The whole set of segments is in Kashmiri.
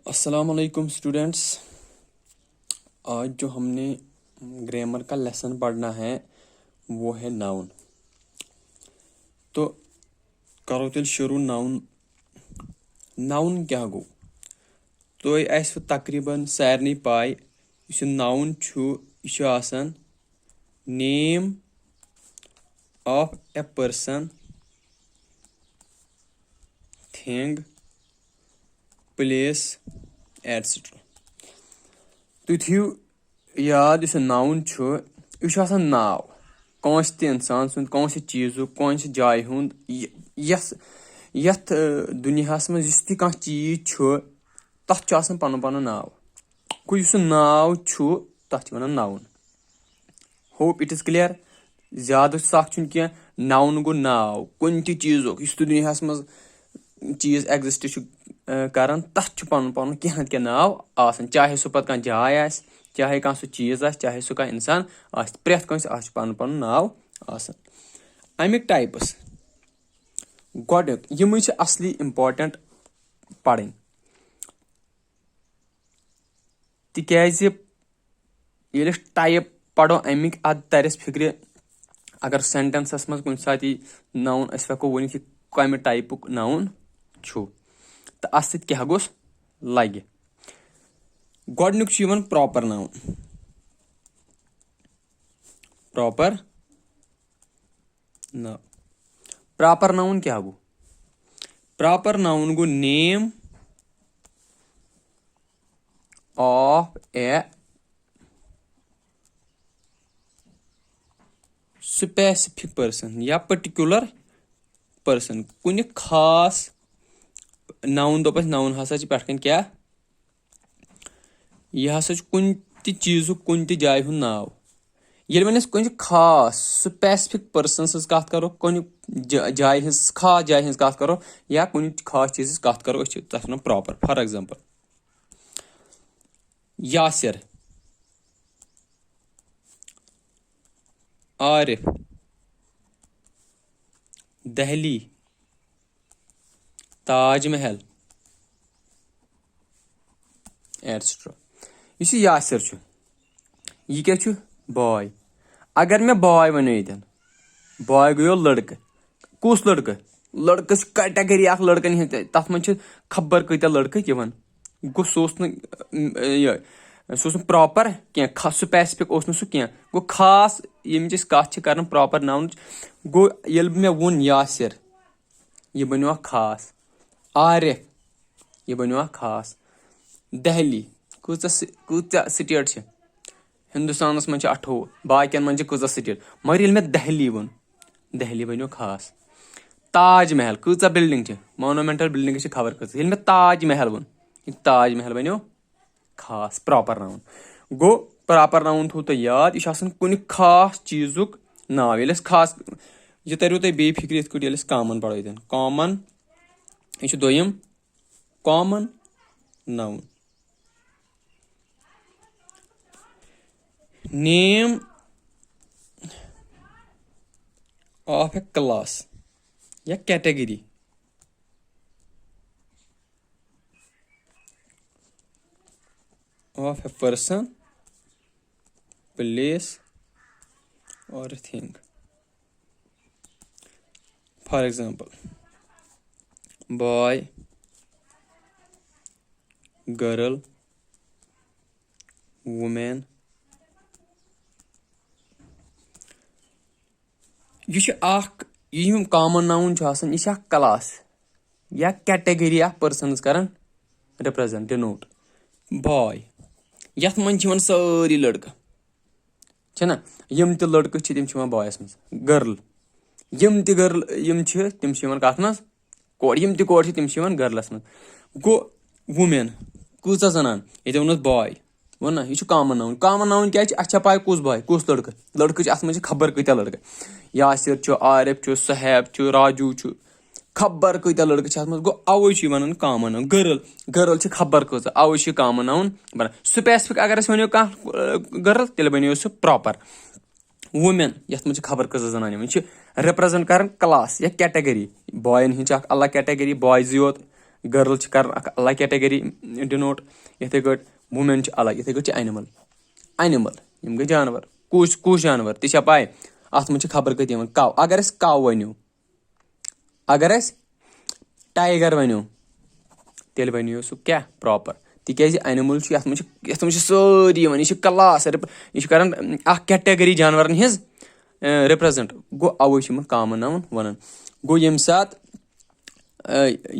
अस्सलामुअलैकुम स्टूडेंट्स। आज जो हमने ग्रामर का लेसन पढ़ना है वो है नाउन। तो करो तेल शुरू। नाउन क्या गो तो तकरीबन सारनी पाई noun name of a person, thing, place etcetera. तुम थो याद नाउन यह नाव कौन इंसान सुंद, कौन चीज़, कौन जाय हुंद। यथ दुनिया मज कह चीज तथ पन पन नाव। गो नाव तथ one noun. Hope it is clear. ज्यादा सख कह नाउन गो नाव कुन चीज दुनिया मज चीज एग्जिस्ट कर तथ पन पन कह ना कह नाव आसान, चाहे सह पे जाय आ, चाहे कह सह चीज आ, चाहे सह कह इंसान आ, प्रेथ कंस पन पन नाव आसान। अमिक टाइप्स गोडक यम असली इम्पोर्टेंट पढ़न तिकाज ये टाइप पढ़ो अमिक अद तरस फिक्र। अगर सेंटेंसस मज कुन सात नाउन हेको वन कम टाइपुक नाउन तो अत सत क्या गोस लगे। गोडनुक proper noun. Proper noun proper noun क्या गो? प्रॉपर नाउन गो name of a specific person या पर्टिकुलर पर्सन। कुन खास नाउन दोपस नाउन हसा पे क्या यह हसा कुन चीज कुन जाय हुंद नाव। ये वन कुन खास स्पेसिफिक पर्सन सज कथ करो, कुन जाय हज खास जाय हज कथ करो या कुन खास चीज कथ करो तथ वन proper. For example Yasir, Arif, Delhi, Taj Mahal etcetera. इस यासिर यह क्या बॉय। अगर मैं बॉय वन ये बॉय गयो लड़क। कुस लड़क? लड़क कैटेगरी लड़कन हज तथ मज खबर कत लड़क यवन। गो सह प्रॉपर कह स्पेसिफिक सह कह गो खास यम कथ कर प्रॉपर नाउन। गो ये मे वोन यासिर यह बनो खास। आरिफ यह बनो खास। दहली कूचा स्टेट हिंदुस्तान मज 28 बाकियन मन कूचा स्टेट मगर ये मे दहली वोन दहली बनो खास। ताजमहल कूचा बिल्डिंग मोनूमेंटल बिल्डिंग खबर कच ये मे ताजमहल वोन ताजमहल बनो खास। प्रॉपर नाउन गो प्रॉपर नाउन थो तो याद यह कुन खास चीजुक नाव। ये खास यह तरो तुम बे फिक्र ये कॉमन पढ़ो कॉमन यह दोयम common noun. Name of a class या category. Of a person, place और thing. For example boy, girl, women. यह कॉमन नाउन यह क्लास या कैटेगरी ऑफ पर्सन कर रिप्रेजेंट डिनोट। बॉय यथ मन सारी लड़का ना यम त लड़क तम बॉयस मज। गर्ल यम त गर्ल तम कथ मज कोर, यम त कोर तम गर्लस मज। गो वुमेन कूचा जनान ये वोन बॉय वो ना यह कॉमन नाउन। कॉमन नाउन क्या अच्छा पाए कुस बॉय कुस लड़क लड़क अत मज खबर कत लड़क। यासिर आरिफ सहैब राजू खबर कत लड़क मज। Go away one common noun. Girl girl खबर कच अवे कॉमन नाउन बना। स्पेसिफिक अगर वो कह गर्ल तेल बनो सह प्रॉपर। वुमेन यथ मज खबर कच जनान यह रिप्रेजेंट कर क्लास या कैटेगरी। बॉयन हिंच अलग कैटेगरी बॉयज योत, گٔرل چھِ کران اکھ الگ کیٹگری ڈِنوٹ. یِتھٕے کٲٹھۍ ووٗمین چھِ الگ. یِتھٕے کٲٹھۍ چھِ اینِمل یِم گٔے جانور. کُس جانور تہِ چھا پاے اَتھ منٛز چھِ خبر کٔتۍ یِوان کَو. اگر أسۍ کَو وَنو, اگر أسۍ ٹایگر وَنو تیٚلہِ وَنو سُہ کیاہ پراپر, تِکیازِ اینِمل چھُ یَتھ منٛز چھِ سٲری یِوان. یہِ چھِ کلاس, یہِ چھُ کران اکھ کیٹگری جانورن ہٕنٛز رِپریزنٹ. گوٚو اَوے چھِ یِمن کامن ناوُن وَنان. گوٚو ییٚمہِ ساتہٕ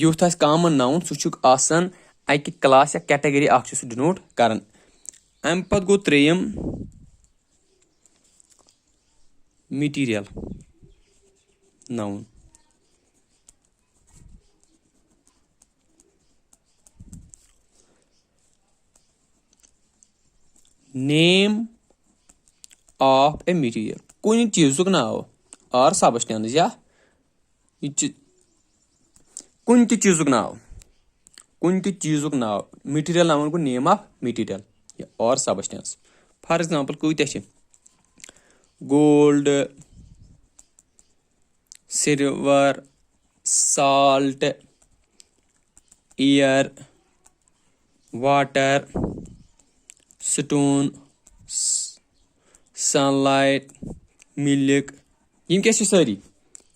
یُتھ آسہِ کامن ناوُن سُہ چھُ آسان اکہِ کلاس یا کیٹگری اکھ چھُ سُہ ڈِنوٹ کران. اَمہِ پتہٕ گوٚو ترٛیٚیِم material ناوُن. Name of A material, کُنہِ چیٖزُک ناو آر سبسٹینس یا یہِ چھِ کُنہِ تہِ چیٖزُک ناو. میٹیٖریل ناوُن گوٚو نیم آف میٹیٖریل اور سبسٹینس. فار ایگزامپل کۭتیاہ چھِ gold, silver, salt, air, water, stone, sunlight, milk. یِم کیاہ چھِ سٲری؟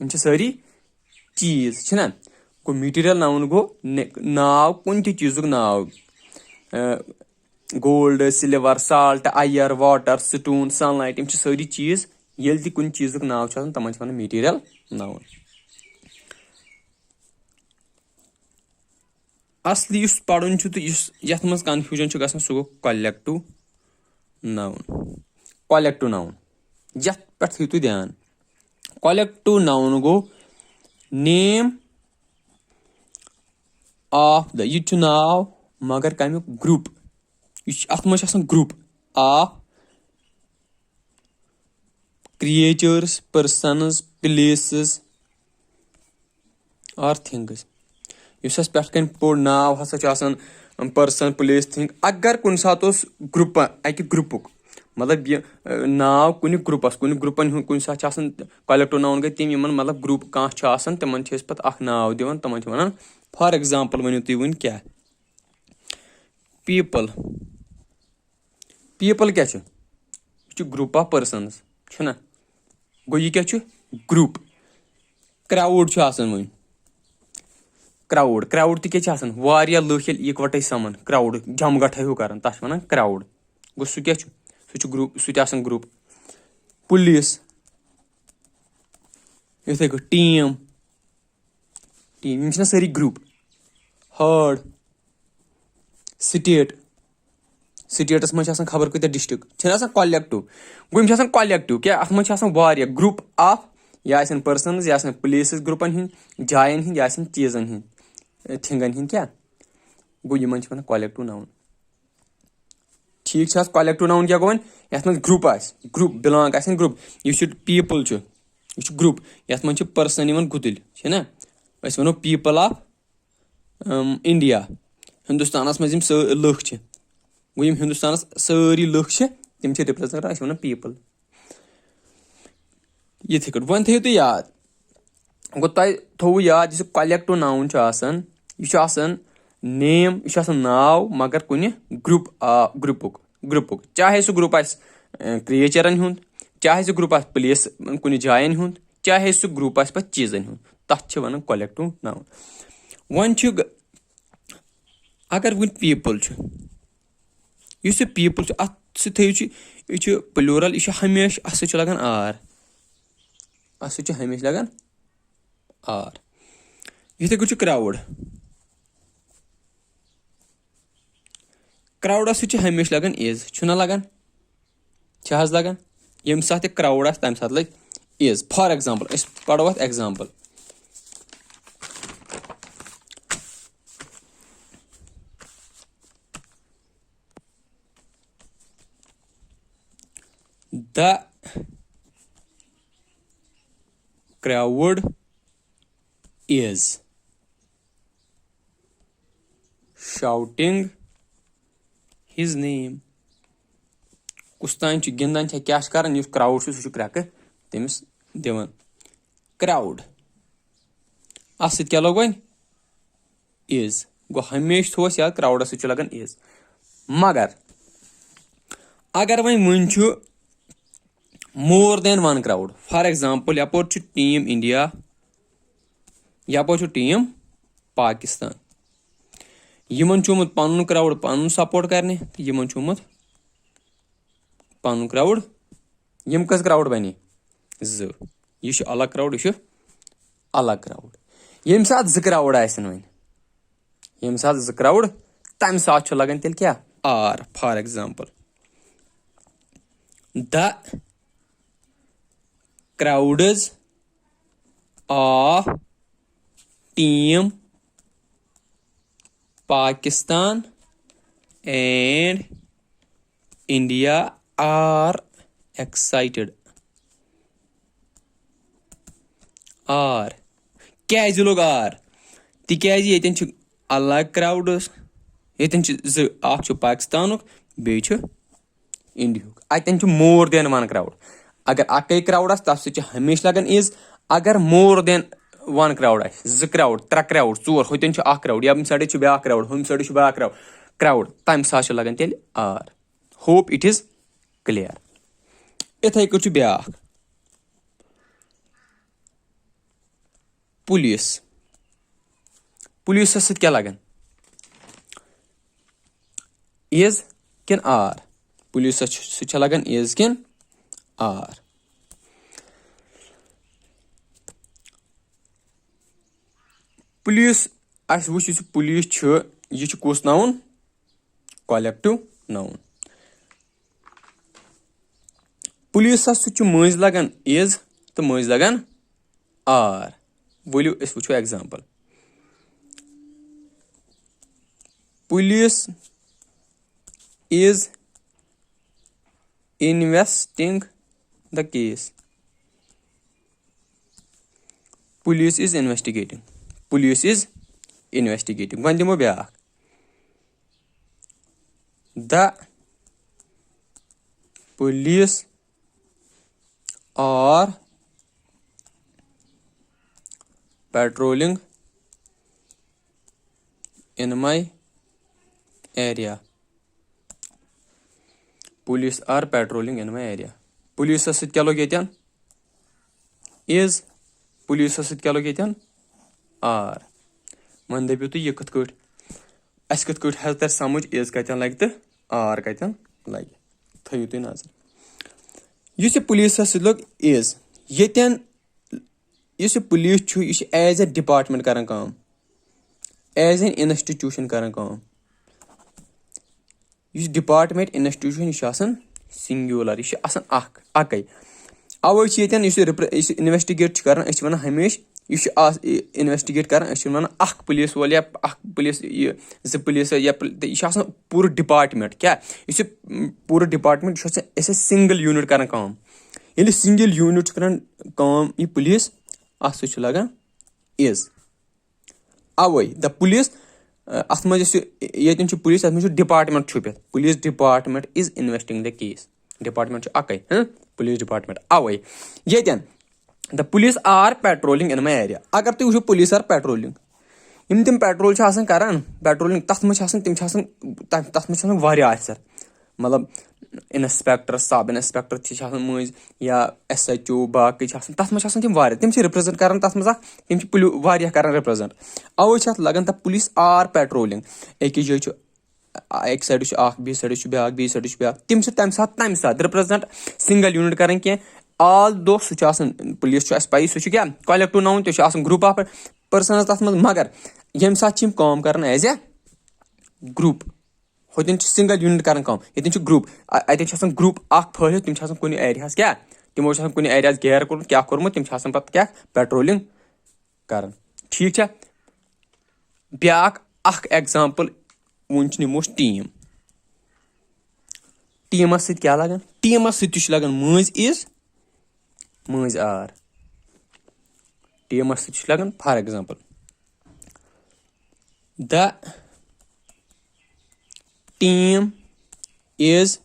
یِم چھِ سٲری چیٖز چھِنہ. گوٚو میٹیٖریل ناوُن گوٚو ناو کُنہِ تہِ چیٖزُک ناو. Gold, silver, salt, air, water, stone, sunlight, یِم چھِ سٲری چیٖز. ییٚلہِ تہِ کُنہِ چیٖزُک ناو چھُ آسان تِمن چھِ وَنان میٹیٖریل ناوُن. اصلی یُس پرُن چھُ تہٕ یَتھ منٛز کنفیوٗجن چھُ گژھان سُہ گوٚو کۄلیکٹِو ناوُن. یتھ پٮ۪ٹھ تھٲیِو تُہۍ دیان. کۄلیکٹِو ناوُن گوٚو نیم آف د, یہِ تہِ چھُ ناو مگر کمیُک گروپ. یہِ چھُ اتھ منٛز چھُ آسان group of creatures, persons, places or things. یُس اَسہِ پٮ۪ٹھ کَنۍ پوٚر ناو ہسا چھُ آسان پٔرسن, پلیس, تھنگ. اگر کُنہِ ساتہٕ اوس گروپ اکہِ گروپُک, مطلب یہِ ناو کُنہِ گروپن ہُنٛد کُنہِ ساتہٕ چھُ آسان کۄلیکٹِو ناوُن گٔے تِم یِمن مطلب گروپ کانٛہہ چھُ آسان تِمن چھِ أسۍ پَتہٕ اکھ ناو دِوان, تِمن چھِ وَنان. فار ایگزامپل ؤنِو تُہۍ وۄنۍ کیاہ پیٖپل کیاہ چھُ؟ یہِ چھُ گروپ آف پٔرسنز چھُنہ. گوٚو یہِ کیاہ چھُ؟ گروپ. کراوُڈ چھُ آسان وۄنۍ, کراوُڈ تہِ کیاہ چھِ آسان؟ واریاہ لُکھ ییٚلہِ اِکوَٹے سَمان, کراوُڈ جمگٹھا ہیوٗ کران, تَتھ چھِ وَنان کراوُڈ. گوٚو سُہ کیاہ چھُ؟ سُہ چھُ گروپ, سُہ تہِ آسان گروپ. پُلیٖس, یِتھٕے کٲٹھۍ ٹیٖم, یِم چھِنہ سٲری گروپ. ہٲڈ, سٹیٹس منٛز چھِ آسان خبر کۭتیاہ ڈسٹرک, چھِنہ آسان کۄلیکٹِو. گوٚو یِم چھِ آسان کۄلیکٹِو. کیاہ اَتھ منٛز چھِ آسان واریاہ گروپ آف, یا آسن پٔرسنز, یا آسن پلیسز گروپن ہٕنٛدۍ, جاین ہٕنٛدۍ, یا آسن چیٖزن ہٕنٛدۍ, تھنگن ہٕنٛدۍ. کیاہ گوٚو یِمن چھِ وَنان کۄلیکٹِو ناوُن. ٹھیٖک چھِ حظ. کۄلیکٹِو ناوُن کیاہ گوٚو وۄنۍ؟ یَتھ منٛز گروپ آسہِ, گروپ بِلانگ آسن گروپ. یُس یہِ پیٖپل چھُ یہِ چھُ گروپ. یَتھ منٛز چھِ پٔرسن یِوان گُتٕلۍ چھِنہ. أسۍ وَنو پیٖپل آف انڈیا. ہندوستانس منٛز یِم لُکھ چھِ, گوٚو یِم ہندوستانس سٲری لُکھ چھِ تِم چھِ رِپریزنٹ کران, أسۍ وَنان پیٖپل. یِتھٕے کٲٹھۍ وۄنۍ تھٲیِو تُہۍ یاد. گوٚو تۄہہِ تھوٚوُ یاد یُس یہِ کۄلیکٹِو ناوُن چھُ آسان, یہِ چھُ آسان نیم, یہِ چھُ آسان ناو مگر کُنہِ گروپُک. چاہے سُہ گروپ آسہِ کریچرن ہُنٛد, چاہے سُہ گروپ آسہِ پلیس کُنہِ جاین ہُنٛد, چاہے سُہ گروپ آسہِ پَتہٕ چیٖزن ہُنٛد, تَتھ چھِ وَنان کۄلیکٹِو ناوُن. وۄنۍ چھُ اگر وۄنۍ پیٖپل چھُ, یُس یہِ پیٖپل چھُ اَتھ سۭتۍ تھٲیِو یہِ چھُ پلوٗرل, یہِ چھُ ہمیشہٕ اَتھ سۭتۍ چھُ لگان آر. اَتھ سۭتۍ چھُ ہمیشہٕ لگان آر. یِتھٕے کٲٹھۍ چھُ کراوڈس سۭتۍ چھُ ہمیشہٕ لگان از, چھُنہ لگان؟ چھِ حظ لگان. ییٚمہِ ساتہٕ تہِ کراوُڈ آسہِ تَمہِ ساتہٕ لگہِ از. فار ایگزامپل أسۍ پرو اَتھ example. The crowd is shouting his name. کُس تانۍ چھُ گِنٛدان چھا کیاہ چھُ کران, یُس کراوُڈ چھُ سُہ چھُ کرٛٮ۪کہٕ تٔمِس دِوان. کراوُڈ اَتھ سۭتۍ کیاہ لوٚگ وۄنۍ is گوٚو ہمیشہِ تھوٚوُس یاد کرٛاوڈَس سۭتۍ چھُ لگان is مگر اگر وۄنۍ چھُ مور دین ون کرٛاوُڈ فار ایگزامپل یپٲرۍ چھُ ٹیٖم انڈیا یپٲرۍ چھُ ٹیٖم پاکستان یِمن چھُ آمُت پنُن کرٛاوُڈ پنُن سپورٹ کرنہِ تہٕ یِمن چھُ آمُت پنُن کرٛاوُڈ یِم کٔژ کرٛاوُڈ بنے 2 یہِ چھُ الگ کرٛاوُڈ یہِ چھُ الگ کرٛاوُڈ ییٚمہِ ساتہٕ 2 کرٛاوُڈ آسن وۄنۍ ییٚمہِ ساتہٕ 2 کرٛاوُڈ تمہِ ساتہٕ چھُ لگان تیٚلہِ کیٛاہ are for example the crowds of team Pakistan and India are excited. are کیازِ لوٚگ آر تِکیازِ ییٚتٮ۪ن چھُ الگ کرٛاوڈٕس ییٚتٮ۪ن چھِ 2 اکھ چھُ پاکستانُک بیٚیہِ چھُ انڈیہُک اتٮ۪ن چھُ مور دین ون کرٛاوُڈ اگر اکے کرٛاوُڈ آسہِ تتھ سۭتۍ چھُ ہمیشہِ لگان از اگر مور دین ون کرٛاوُڈ آسہِ 2 کرٛاوُڈ 3 کرٛاوُڈ 4 ہوٚتٮ۪ن چھُ اکھ کرٛاوُڈ ییٚمہِ سایڈٕ چھُ بیاکھ کرٛاوُڈ ہُمہِ سایڈٕ چھُ بیاکھ کرٛاوُڈ تمہِ ساتہٕ چھُ لگان تیٚلہِ are hope it is clear اِتھے کٔنۍ چھُ بیاکھ پُلیٖس پُلیٖسس سۭتۍ کیٛاہ لگان از کِنہٕ آر پُلیٖسس سۭتۍ چھا لگان از کِنہٕ آر پُلیٖس اسہِ وٕچھ یُس پُلیٖس چھُ یہِ چھُ کُس ناوُن کولیکٹِو ناوُن پُلیٖسس سۭتۍ چھُ مٔنٛزۍ لگان از تہٕ مٔنٛزۍ لگان آر ؤلِو أسۍ وٕچھو example police is investing the case police is investigating وۄنۍ دِمو بیاکھ the police are patrolling in my area police are patrolling in my area پُلیٖسس سۭتۍ کیٛاہ لوٚگ ییٚتٮ۪ن از پُلیٖسس سۭتۍ کیٛاہ لوٚگ ییٚتٮ۪ن آر وۄنۍ دٔپِو تُہۍ یہِ کِتھ کٲٹھۍ اسہِ کِتھ کٲٹھۍ حظ ترِ سمجھ از کتٮ۪ن لگہِ تہٕ آر کتٮ۪ن لگہِ تھٲیِو تُہۍ نظر یُس یہِ پُلیٖسس سۭتۍ لوٚگ از ییٚتٮ۪ن یُس یہِ پُلیٖس چھُ یہِ چھُ ایز اے ڈپارٹمنٹ کران کٲم ایز این انسٹِٹیوٗشن کران کٲم یُس ڈپارٹمنٹ انسٹِٹیوٗشن یہِ چھُ آسان سنگیوٗلر یہِ چھُ آسان اکے اوے چھِ ییٚتٮ۪ن یُس یہِ انویسٹِگیٹ چھُ کران أسۍ چھِ ونان ہمیشہِ یہِ چھُ انویسٹِگیٹ کران أسۍ چھِ ونان اکھ پُلیٖس وول یا اکھ پُلیٖس یہِ 2 پُلیٖس یا یہِ چھُ آسان پوٗرٕ ڈپارٹمنٹ کیٛاہ یُس یہِ پوٗرٕ ڈپارٹمنٹ یہِ چھُ آسان أسۍ ٲسۍ سنگل یوٗنٹ کران کٲم ییٚلہِ سنگل یوٗنٹ چھُ کران کٲم یہِ پُلیٖس اتھ سۭتۍ چھُ لگان از اوے د پُلیٖس اتھ منٛز یُس ییٚتٮ۪ن چھُ پُلیٖس اتھ منٛز چھُ ڈپارٹمنٹ چھُپِتھ police department is investigating the case department چھُ اکے پُلیٖس ڈپارٹمنٹ اوے ییٚتٮ۪ن the police are patrolling in my area اگر تُہۍ وٕچھِو پُلیٖس آر پیٹرولنگ یِم تِم پیٹرول چھِ آسان کران پیٹرولنگ تتھ منٛز چھِ آسان تِم چھِ آسان تتھ منٛز چھِ آسان واریاہ افسر مطلب انسپیکٹر سب انسپیکٹر تہِ چھِ آسان مٔنٛزۍ یا ایس ایچ او باقٕے چھِ آسان تتھ منٛز چھِ آسان تِم واریاہ تِم چھِ رِپرٛزنٹ کران تتھ منٛز تِم چھِ واریاہ کران رِپرٛزنٹ اوے چھِ اتھ لگان د پُلیٖس آر پیٹرولنگ أکِس جایہِ چھُ اکہِ سایڈٕ چھُ اکھ بیٚیہِ سایڈٕ چھُ بیاکھ تِم چھِ تمہِ ساتہٕ رِپرٛزنٹ سنگل یوٗنٹ کران کینٛہہ آل دۄہ سُہ چھُ آسان پُلیٖس چھُ اسہِ پایی سُہ چھُ کیٛاہ کولیکٹِو ناوُن تہِ چھُ آسان گروپ آف پٔرسنز تتھ منٛز مگر ییٚمہِ ساتہٕ چھِ یِم کٲم کران ایز اے گروپ ہوٚتٮ۪ن چھِ سنگل یوٗنٹ کران کٲم ییٚتٮ۪ن چھُ گروپ اتٮ۪ن چھُ آسان گروپ اکھ پھٲلِتھ تِم چھِ آسان کُنہِ ایریاہس کیٛاہ تِمو چھُ آسان کُنہِ ایریاہس گیر کوٚرمُت کیٛاہ کوٚرمُت تِم چھِ آسان پتہٕ کیٛاہ پیٹرولنگ کران ٹھیٖک چھا بیاکھ اکھ ایگزامپل وُنۍ نِمو أسۍ ٹیٖم ٹیٖمس سۭتۍ کیٛاہ لگان ٹیٖمس سۭتۍ تہِ چھُ لگان مٔنٛزۍ از مٔنٛزۍ آر ٹیٖمس سۭتۍ چھُ لگان for example the team is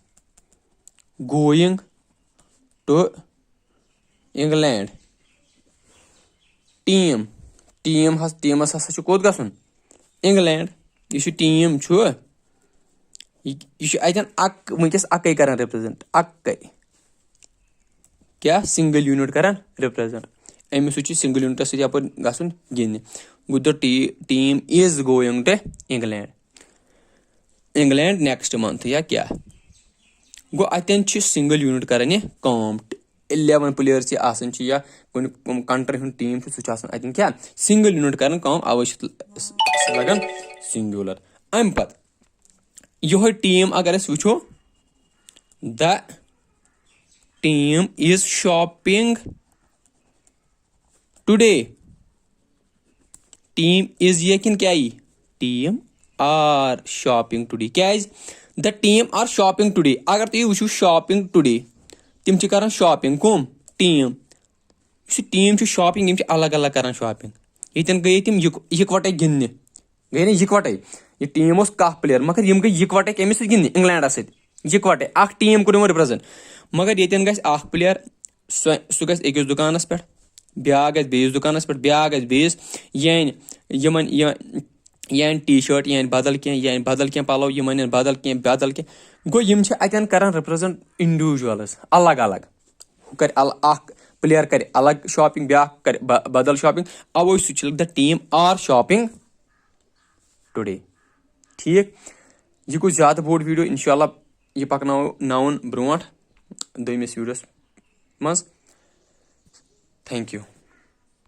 going to England teams ہسا چھُ کوٚت گژھُن इंग्लैंड यह टीम यह अतन वनकस अकै कर रिप्रेजेंट अकै क्या सिंगल यूनिट कर रिप्रेजेंट अमिस सिंगल यूनिट सप गन गिंद गो the team is going to England next month या क्या गो अतन सिंगल यूनिट कर 11 प्लेयर्स या कुन कंट्री हूं टीम सह अतन क्या सिंगल यूनिट कर अवश्य लगन सिंगुलर अम पत यो टीम अगर अस वो the team is shopping today team is ये किन क्या टीम आर शॉपिंग टुडे क्या the team are shopping today अगर तुम वो शॉपिंग टुडे तिम कर शॉपिंग कम टीम शॉपिंग अलग अलग कर शॉपिंग ये गई तिम इकवटे गिंदने गई ना इकवटे यह टीम 10 प्लेयर मगर यम गई इकवटे कमिस गिंदने इंग्लैंड इकवटे टीम कोर रिप्रेजेंट मगर ये गह प्लेयर सह गस दुकानस पे ब्या गस दुकानस पे ब्या गस यान टी शर्ट यान बदल क्या पलो यमन बदल क्या गो यम अतन कर रिप्रेजेंट इंडिविजुअल्स अलग अलग कर प्लेयर कर अलग शॉपिंग ब्या कर बदल शॉपिंग अवो सह the team are shopping today ठीक यह गो ज्यादा बोड़ वीडियो इंशाल्लाह यह पकन ब्रोट दोमिस वीडियोस मज थैंक यू।